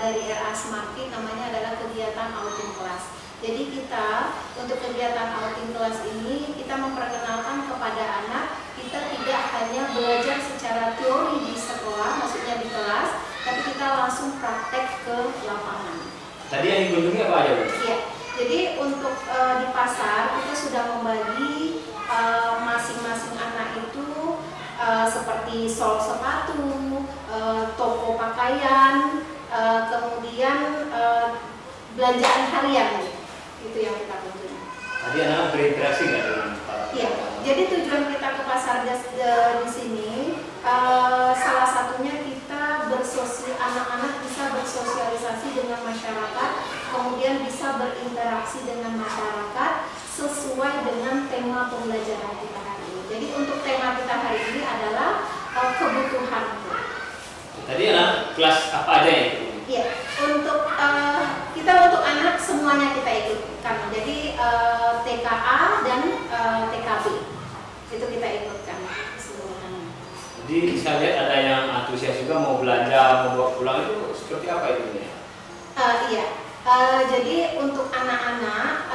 Dari RA Smarkit namanya adalah kegiatan outing kelas. Jadi kita untuk kegiatan outing kelas ini kita memperkenalkan kepada anak kita tidak hanya belajar secara teori di sekolah, maksudnya di kelas, tapi kita langsung praktek ke lapangan. Tadi yang dikunjungi apa aja, Bu? Iya. Jadi untuk di pasar kita sudah membagi masing-masing anak itu seperti sol sepatu, toko pakaian, kemudian belanjaan harian, itu yang kita kunjungi. Tadi anak berinteraksi nggak dengan para? Iya. Jadi tujuan kita ke pasar di sini salah satunya kita anak-anak bisa bersosialisasi dengan masyarakat, kemudian bisa berinteraksi dengan masyarakat sesuai dengan tema pembelajaran kita hari ini. Jadi untuk tema kita hari ini adalah kebutuhan. Tadi anak kelas apa aja yang ikut? Iya, untuk kita untuk anak semuanya kita ikutkan. Jadi TKA dan TKB itu kita ikutkan keseluruhannya. Jadi saya lihat ada yang antusias juga mau belanja, mau bawa pulang, itu seperti apa itu? Iya. Jadi untuk anak-anak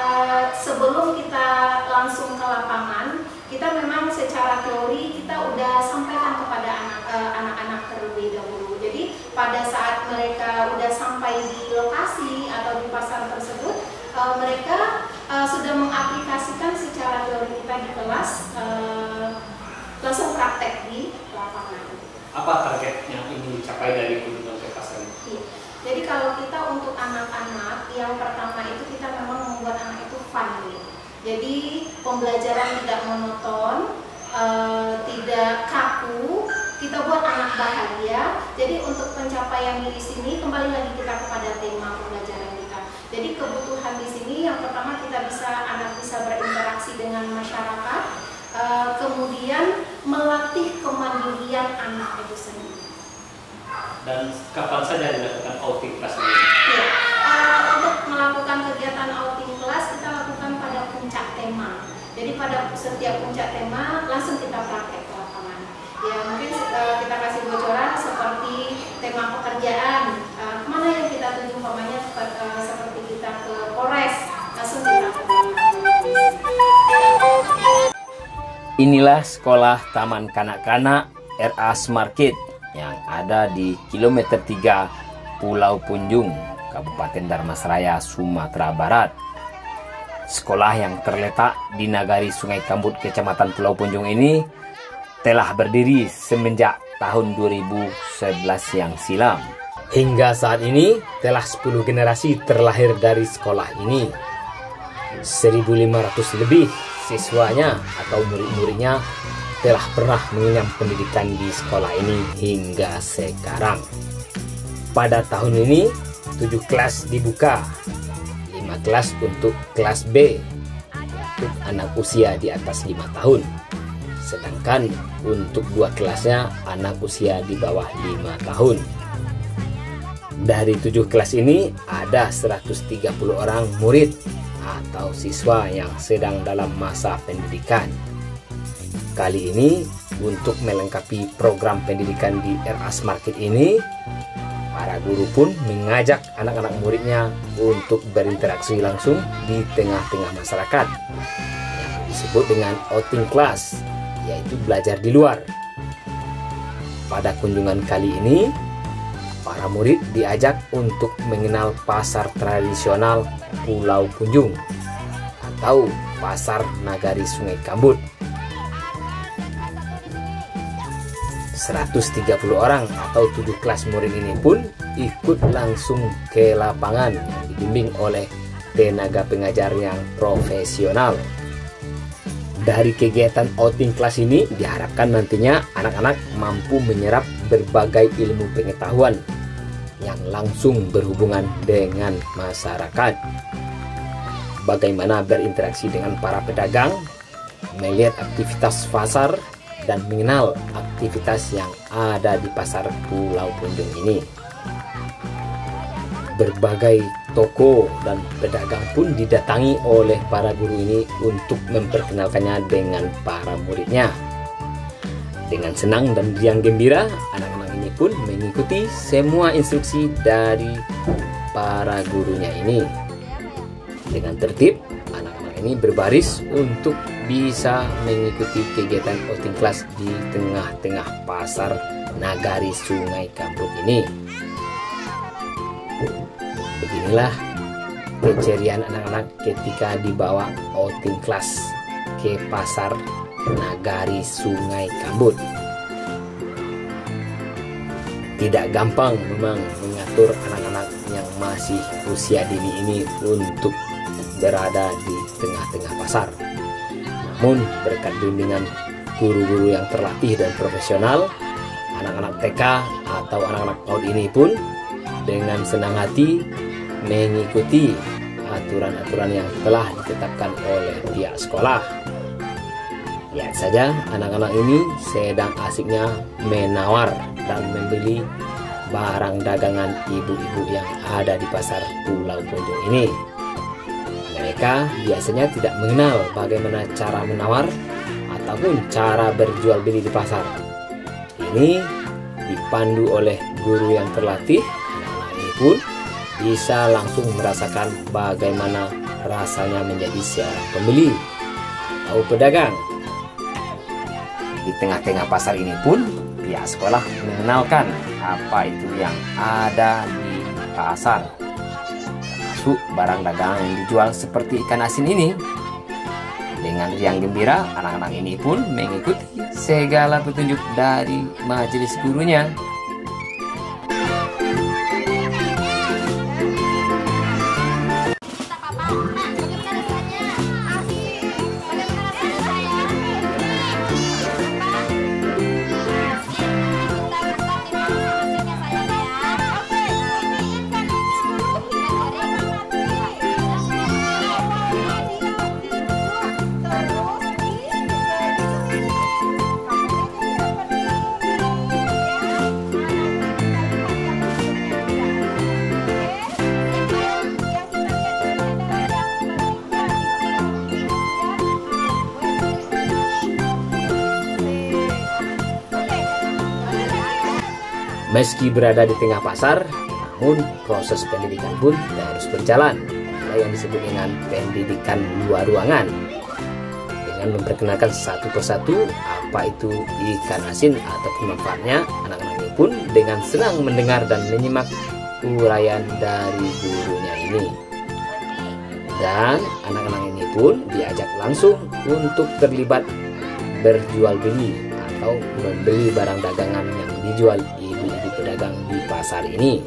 sebelum kita langsung ke lapangan, kita memang secara teori kita udah sampaikan kepada anak-anak terlebih dahulu. Jadi pada saat mereka udah sampai di lokasi atau di pasar tersebut, mereka sudah mengaplikasikan secara teori kita di kelas, langsung praktek di lapangan. Apa target yang ingin dicapai dari kunjungan ke pasar ini? Iya. Jadi kalau kita untuk anak-anak, yang pertama itu kita memang membuat anak itu fun. Jadi pembelajaran tidak monoton, tidak kaku, kita buat anak bahagia. Jadi untuk pencapaian di sini kembali lagi kita kepada tema pembelajaran kita. Jadi kebutuhan di sini yang pertama anak bisa berinteraksi dengan masyarakat, kemudian melatih kemandirian anak itu sendiri. Dan kapan saja dilakukan outing kelas ini? Ya, untuk melakukan kegiatan outing kelas kita lakukan pada puncak tema. Jadi pada setiap puncak tema langsung kita praktek ke lapangan. Ya mungkin kita kasih bocoran seperti tema pekerjaan. Kemana yang kita tuju umpamanya seperti kita ke Polres, langsung kita ke Inilah sekolah Taman Kanak-kanak RA Smarkit yang ada di kilometer 3 Pulau Punjung, Kabupaten Dharmasraya, Sumatera Barat. Sekolah yang terletak di Nagari Sungai Kambut, Kecamatan Pulau Punjung ini telah berdiri semenjak tahun 2011 yang silam. Hingga saat ini telah 10 generasi terlahir dari sekolah ini. 1.500 lebih siswanya atau murid-muridnya telah pernah mengenyam pendidikan di sekolah ini hingga sekarang. Pada tahun ini 7 kelas dibuka, 5 kelas untuk kelas B untuk anak usia di atas 5 tahun, sedangkan untuk 2 kelasnya anak usia di bawah 5 tahun. Dari 7 kelas ini ada 130 orang murid atau siswa yang sedang dalam masa pendidikan. Kali ini untuk melengkapi program pendidikan di RA Smarkit ini, para guru pun mengajak anak-anak muridnya untuk berinteraksi langsung di tengah-tengah masyarakat yang disebut dengan outing class, yaitu belajar di luar. Pada kunjungan kali ini, para murid diajak untuk mengenal pasar tradisional Pulau Punjung atau Pasar Nagari Sungai Kambut. 130 orang atau 7 kelas murid ini pun ikut langsung ke lapangan yang dibimbing oleh tenaga pengajar yang profesional. Dari kegiatan outing kelas ini diharapkan nantinya anak-anak mampu menyerap berbagai ilmu pengetahuan yang langsung berhubungan dengan masyarakat. Bagaimana berinteraksi dengan para pedagang, melihat aktivitas pasar dan mengenal aktivitas yang ada di pasar Pulau Punjung ini. Berbagai toko dan pedagang pun didatangi oleh para guru ini untuk memperkenalkannya dengan para muridnya. Dengan senang dan riang gembira, anak-anak ini pun mengikuti semua instruksi dari para gurunya ini. Dengan tertib, anak-anak ini berbaris untuk bisa mengikuti kegiatan outing class di tengah-tengah pasar Nagari Sungai Kambut ini. Beginilah keceriaan anak-anak ketika dibawa outing class ke pasar Nagari Sungai Kambut. Tidak gampang memang mengatur anak-anak yang masih usia dini ini untuk berada di tengah-tengah pasar. Namun berkat bimbingan guru-guru yang terlatih dan profesional, anak-anak TK atau anak-anak PAUD ini pun dengan senang hati mengikuti aturan-aturan yang telah ditetapkan oleh pihak sekolah. Lihat saja, anak-anak ini sedang asiknya menawar dan membeli barang dagangan ibu-ibu yang ada di pasar Pulau Punjung ini. Mereka biasanya tidak mengenal bagaimana cara menawar ataupun cara berjual beli di pasar. Ini dipandu oleh guru yang terlatih, anak-anak ini pun bisa langsung merasakan bagaimana rasanya menjadi seorang pembeli atau pedagang. Di tengah-tengah pasar ini pun pihak sekolah mengenalkan apa itu yang ada di pasar, termasuk barang dagangan yang dijual seperti ikan asin ini. Dengan riang gembira, anak-anak ini pun mengikuti segala petunjuk dari majelis gurunya. Meski berada di tengah pasar, namun proses pendidikan pun terus berjalan. Ada yang disebut dengan pendidikan luar ruangan, dengan memperkenalkan satu persatu apa itu ikan asin ataupun manfaatnya. Anak-anak ini pun dengan senang mendengar dan menyimak uraian dari gurunya ini. Dan anak-anak ini pun diajak langsung untuk terlibat berjual beli atau membeli barang dagangan yang dijual ibu-ibu pedagang di pasar ini.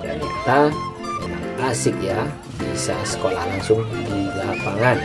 Ternyata memang asik ya, bisa sekolah langsung di lapangan.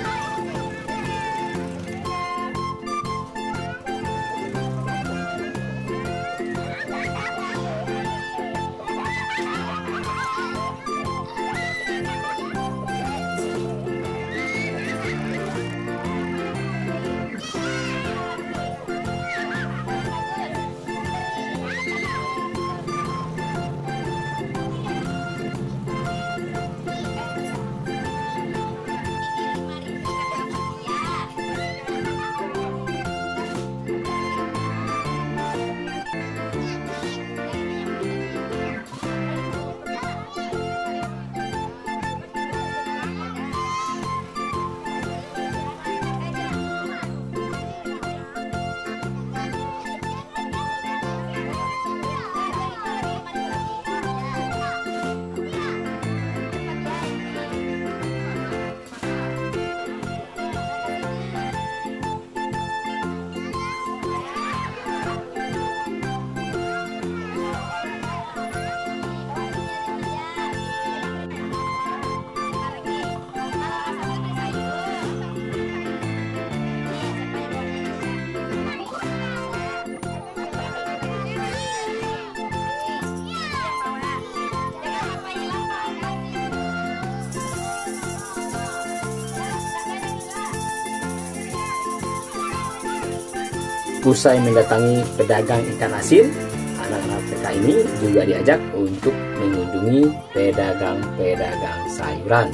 Usai mendatangi pedagang ikan asin, anak-anak TK ini juga diajak untuk mengunjungi pedagang-pedagang sayuran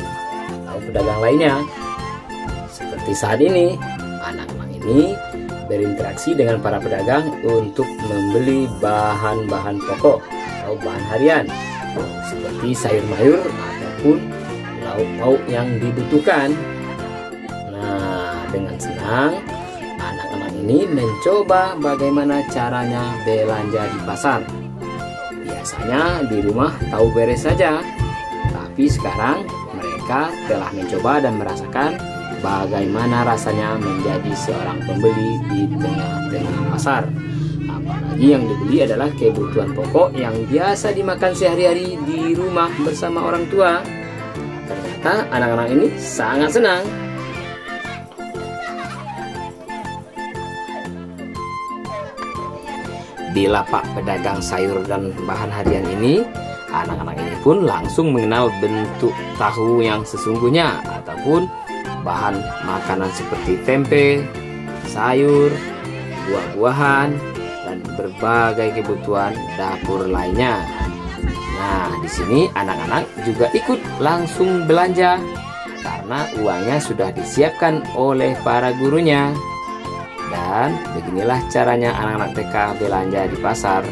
atau pedagang lainnya. Seperti saat ini, anak-anak ini berinteraksi dengan para pedagang untuk membeli bahan-bahan pokok atau bahan harian seperti sayur mayur ataupun lauk pauk yang dibutuhkan. Nah, dengan senang anak-anak ini mencoba bagaimana caranya belanja di pasar. Biasanya di rumah tahu beres saja, tapi sekarang mereka telah mencoba dan merasakan bagaimana rasanya menjadi seorang pembeli di tengah-tengah pasar. Apalagi yang dibeli adalah kebutuhan pokok yang biasa dimakan sehari-hari di rumah bersama orang tua. Ternyata anak-anak ini sangat senang. Di lapak pedagang sayur dan bahan harian ini, anak-anak ini pun langsung mengenal bentuk tahu yang sesungguhnya ataupun bahan makanan seperti tempe, sayur, buah-buahan, dan berbagai kebutuhan dapur lainnya. Nah, di sini anak-anak juga ikut langsung belanja karena uangnya sudah disiapkan oleh para gurunya. Dan beginilah caranya anak-anak TK belanja di pasar.